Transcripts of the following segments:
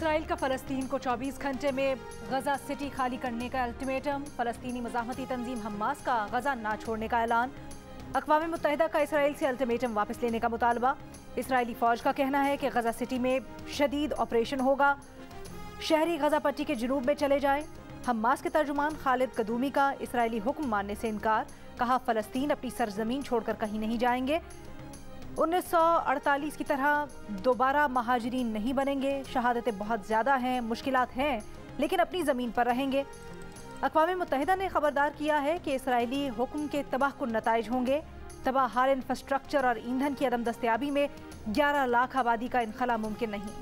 Israel का फ़लस्तीन को 24 घंटे में गजा सिटी खाली करने का अल्टीमेटम। फ़लस्तीनी मज़ाहमती तंजीम हमास का गजा ना छोड़ने का ऐलान। अक़वाम मुत्तहिदा का इसराइल से अल्टीमेटम वापस लेने का मुतालबा। इसराइली फ़ौज का कहना है कि गजा सिटी में शदीद ऑपरेशन होगा, शहरी गजा पट्टी के जुनूब में चले जाएं। हमास के तर्जुमान खालिद कदूमी का इसराइली हुक्म मानने से इनकार। कहा फ़लस्तीन अपनी सरजमीन छोड़कर कहीं नहीं जाएंगे। 1948 की तरह दोबारा महाजरीन नहीं बनेंगे। शहादतें बहुत ज़्यादा हैं, मुश्किलात हैं, लेकिन अपनी ज़मीन पर रहेंगे। अक़वाम मुत्तहिदा ने खबरदार किया है कि इसराइली हुक्म के तबाहकुन नताइज होंगे। तबाहहार इंफ्रास्ट्रक्चर और ईंधन की अदम दस्तयाबी में 11 लाख आबादी का इनखला मुमकिन नहीं।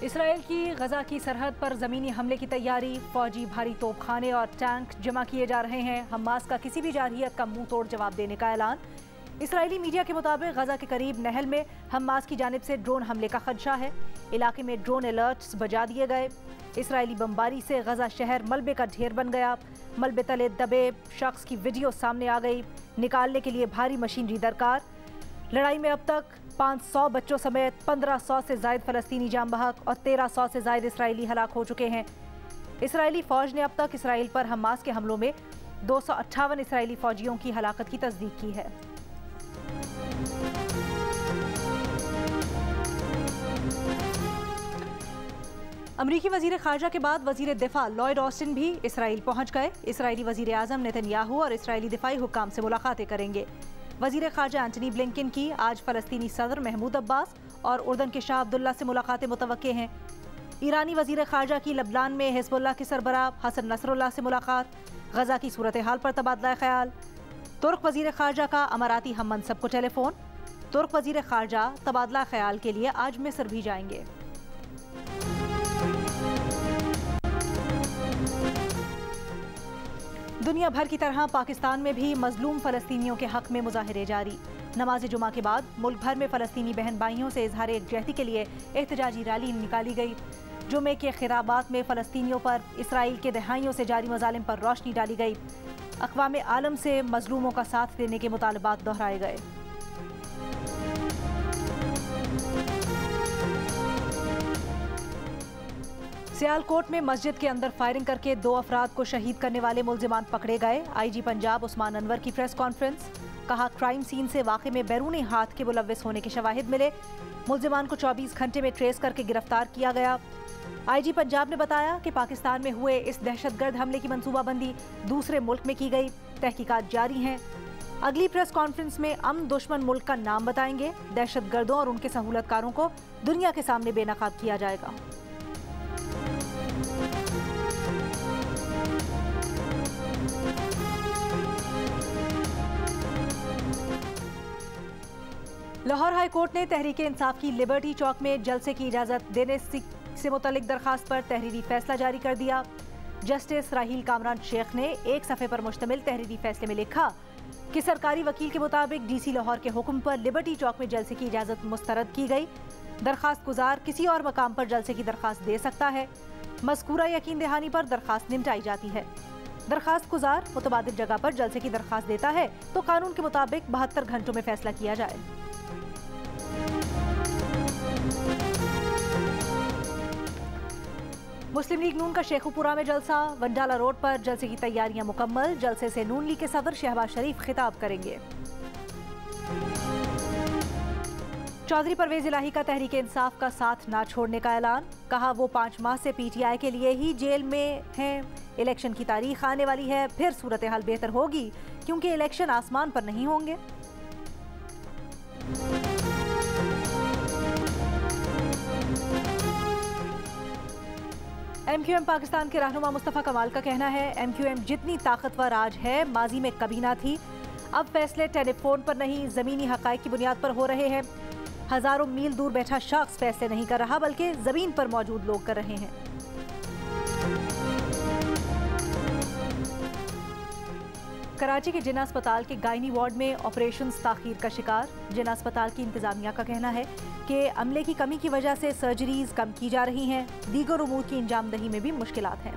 इसराइल की गजा की सरहद पर ज़मीनी हमले की तैयारी। फौजी भारी तोपखाने और टैंक जमा किए जा रहे हैं। हमास का किसी भी जारहियत का मुंह तोड़ जवाब देने का ऐलान। इसराइली मीडिया के मुताबिक गजा के करीब नहल में हमास की जानिब से ड्रोन हमले का खदशा है। इलाके में ड्रोन अलर्ट्स बजा दिए गए। इसराइली बमबारी से गजा शहर मलबे का ढेर बन गया। मलबे तले दबे शख्स की वीडियो सामने आ गई। निकालने के लिए भारी मशीनरी दरकार। लड़ाई में अब तक 500 बच्चों समेत 1500 से ज़ायद फ़लस्तीनी जाम बहक और 1300 से ज़ायद इसराइली हलाक हो चुके हैं। इसराइली फ़ौज ने अब तक इसराइल पर हमास के हमलों में 258 इसराइली फ़ौजियों की हलाकत की तस्दीक की है। अमरीकी वज़ीर ख़ारजा के बाद वज़ीर दिफ़ा लॉयड ऑस्टिन भी इसराइल पहुँच गए। इसराइली वज़ीर आज़म नेतन्याहू और इसराइली दिफ़ाई हुक्काम से मुलाकातें करेंगे। वज़ीर ख़ारजा एंटनी ब्लिंकन की आज फ़लस्तीनी सदर महमूद अब्बास और उर्दन के शाह अब्दुल्ला से मुलाकातें मुतवक्के हैं। ईरानी वज़ीर ख़ारजा की लबनान में हिज़्बुल्लाह के सरबराह हसन नसरुल्लाह से मुलाकात। गजा की सूरत हाल पर तबादला ख्याल। तुर्क वज़ीर ख़ारजा का अमाराती हम मनसब को टेलीफोन। तुर्क वज़ीर ख़ारजा तबादला ख्याल के लिए आज मिस्र भी जाएंगे। दुनिया भर की तरह पाकिस्तान में भी मजलूम फ़लस्तीनियों के हक़ में मुजाहिरे जारी। नमाज जुमा के बाद मुल्क भर में फ़लस्तीनी बहन भाइयों से इजहार यकजहती के लिए एहतजाजी रैली निकाली गई। जुमे के खिताबात में फ़लस्तीनियों पर इसराइल के दहाइयों से जारी मज़ालिम पर रोशनी डाली गई। अक़वाम आलम से मजलूमों का साथ देने के मुतालबात दोहराए गए। सियालकोट में मस्जिद के अंदर फायरिंग करके 2 अफराद को शहीद करने वाले मुल्जिमान पकड़े गए। आईजी पंजाब उस्मान अनवर की प्रेस कॉन्फ्रेंस। कहा क्राइम सीन से वाक़े में बैरूनी हाथ के मुलव्विस होने के शवाहिद मिले। मुल्जिमान को 24 घंटे में ट्रेस करके गिरफ्तार किया गया। आईजी पंजाब ने बताया कि पाकिस्तान में हुए इस दहशतगर्द हमले की मनसूबाबंदी दूसरे मुल्क में की गई। तहकीकात जारी हैं। अगली प्रेस कॉन्फ्रेंस में अमन दुश्मन मुल्क का नाम बताएंगे। दहशतगर्दों और उनके सहूलतकारों को दुनिया के सामने बेनकाब किया जाएगा। लाहौर हाई कोर्ट ने तहरीक इंसाफ की लिबर्टी चौक में जलसे की इजाज़त देने से मुतल्लिक दरखास्त पर तहरीरी फैसला जारी कर दिया। जस्टिस राहील कामरान शेख ने एक सफ़े पर मुश्तमिल तहरीरी फैसले में लिखा कि सरकारी वकील के मुताबिक डीसी लाहौर के हुक्म पर लिबर्टी चौक में जलसे की इजाज़त मुस्तरद की गई। दरखास्त गुजार किसी और मकाम पर जलसे की दरखास्त दे सकता है। मज़कूरा यकीन दहानी पर दरखास्त निपटाई जाती है। दरखास्त गुजार मुतबादिल जगह पर जलसे की दरखास्त देता है तो कानून के मुताबिक 72 घंटों में फैसला किया जाए। मुस्लिम लीग नून का शेखुपुरा में जलसा। वंडाला रोड पर जलसे की तैयारियां मुकम्मल। जलसे से नून लीग के सदर शहबाज शरीफ खिताब करेंगे। चौधरी परवेज इलाही का तहरीक इंसाफ का साथ ना छोड़ने का ऐलान। कहा वो 5 माह से पीटीआई के लिए ही जेल में हैं। इलेक्शन की तारीख आने वाली है, फिर सूरत हाल बेहतर होगी क्योंकि इलेक्शन आसमान पर नहीं होंगे। MQM पाकिस्तान के रहनुमा मुस्तफ़ा कमाल का कहना है MQM जितनी ताकतवर आज है माजी में कभी ना थी। अब फैसले टेलीफोन पर नहीं ज़मीनी हक़ाइक़ की बुनियाद पर हो रहे हैं। हज़ारों मील दूर बैठा शख्स फैसले नहीं कर रहा बल्कि ज़मीन पर मौजूद लोग कर रहे हैं। कराची के जिन्ना अस्पताल के गायनी वार्ड में ऑपरेशंस ताख़ीर का शिकार। जिन्ना अस्पताल की इंतज़ामिया का कहना है कि अमले की कमी की वजह से सर्जरीज कम की जा रही हैं। दीगर उमूर की इंजामदही में भी मुश्किलात हैं।